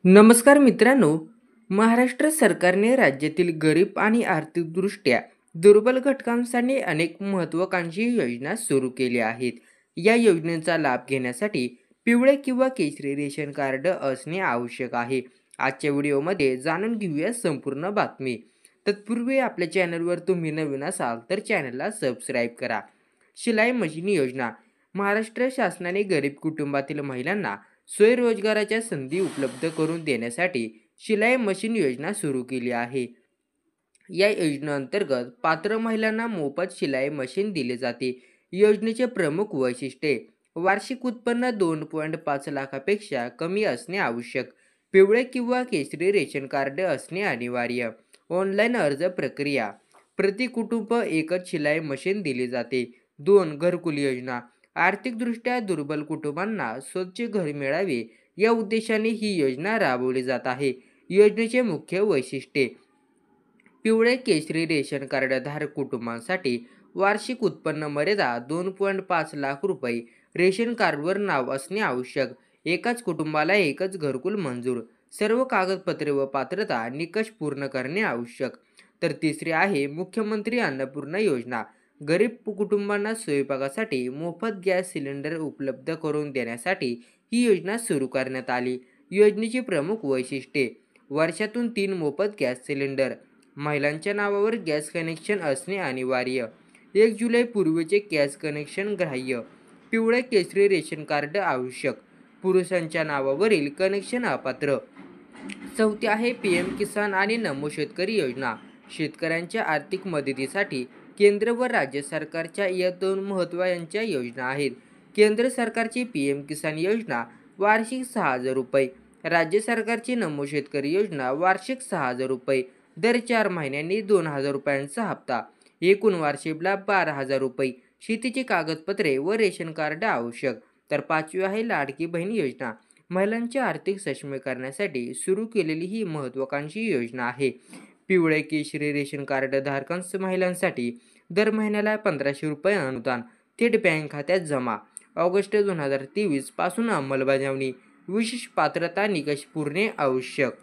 नमस्कार मित्रांनो, महाराष्ट्र सरकारने राज्यातील गरीब आणि आर्थिकदृष्ट्या दुर्बल घटकांसाठी अनेक महत्त्वाकांक्षी योजना सुरू केल्या आहेत. या योजनेचा लाभ घेण्यासाठी पिवळे किंवा केशरी रेशन कार्ड असणे आवश्यक आहे. आजच्या व्हिडिओमध्ये जाणून घेऊया संपूर्ण बातमी. तत्पूर्वी आपल्या चॅनलवर तुम्ही नवीन असाल तर चॅनलला सबस्क्राईब करा. शिलाई मशीन योजना. महाराष्ट्र शासनाने गरीब कुटुंबातील महिलांना स्वयंरोजगाराच्या संधी उपलब्ध करून देण्यासाठी शिलाई मशीन योजना सुरू केली आहे. या योजनेअंतर्गत पात्र महिलांना मोफत शिलाई मशीन दिले जाते. योजनेचे प्रमुख वैशिष्ट्ये: वार्षिक उत्पन्न 2.5 लाखापेक्षा कमी असणे आवश्यक. पिवळे किंवा केशरी रेशन कार्ड असणे अनिवार्य. ऑनलाईन अर्ज प्रक्रिया. प्रति कुटुंब एकच शिलाई मशीन दिली जाते. 2. घरकुल योजना. आर्थिकदृष्ट्या दुर्बल कुटुंबांना स्वच्छ घर मिळावे या उद्देशाने ही योजना राबवली जात आहे. योजनेचे मुख्य वैशिष्ट्ये: पिवळे केशरी रेशन कार्ड धारक कुटुंबांसाठी वार्षिक उत्पन्न मर्यादा 2.5 लाख रुपये. रेशन कार्डवर नाव असणे आवश्यक. एकाच कुटुंबाला एकच घरकुल मंजूर. सर्व कागदपत्रे व पात्रता निकष पूर्ण करणे आवश्यक. तर तिसरी आहे मुख्यमंत्री अन्नपूर्णा योजना. गरीब कुटुंबांना स्वयंपाकासाठी मोफत गॅस सिलेंडर उपलब्ध करून देण्यासाठी ही योजना सुरू करण्यात आली. योजनेची प्रमुख वैशिष्ट्ये: वर्षातून 3 मोफत गॅस सिलेंडर. महिलांच्या नावावर गॅस कनेक्शन असणे अनिवार्य. 1 जुलै पूर्वीचे गॅस कनेक्शन ग्राह्य. पिवळे केशरी रेशन कार्ड आवश्यक. पुरुषांच्या नावावरील कनेक्शन अपात्र. चौथी आहे PM किसान आणि नमो शेतकरी योजना. शेतकऱ्यांच्या आर्थिक मदतीसाठी केंद्र व राज्य सरकारच्या या 2 महत्त्वाच्या योजना आहेत. केंद्र सरकारची PM किसान योजना वार्षिक 6,000 रुपये. राज्य सरकारची नमो शेतकरी योजना वार्षिक 6,000 रुपये. दर 4 महिन्यांनी 2,000 रुपयांचा हप्ता. एकूण वार्षिक लाभ 12,000 रुपये. शेतीची कागदपत्रे व रेशन कार्ड आवश्यक. तर 5वी आहे लाडकी बहीण योजना. महिलांचे आर्थिक सक्षमीकरणासाठी सुरू केलेली ही महत्त्वाकांक्षी योजना आहे. पिवळे केशरी रेशन कार्ड धारकांस महिलांसाठी दर महिन्याला 1,500 रुपये अनुदान थेट बँक खात्यात जमा. ऑगस्ट 2023 पासून अंमलबजावणी. विशेष पात्रता निकष पूर्णे आवश्यक.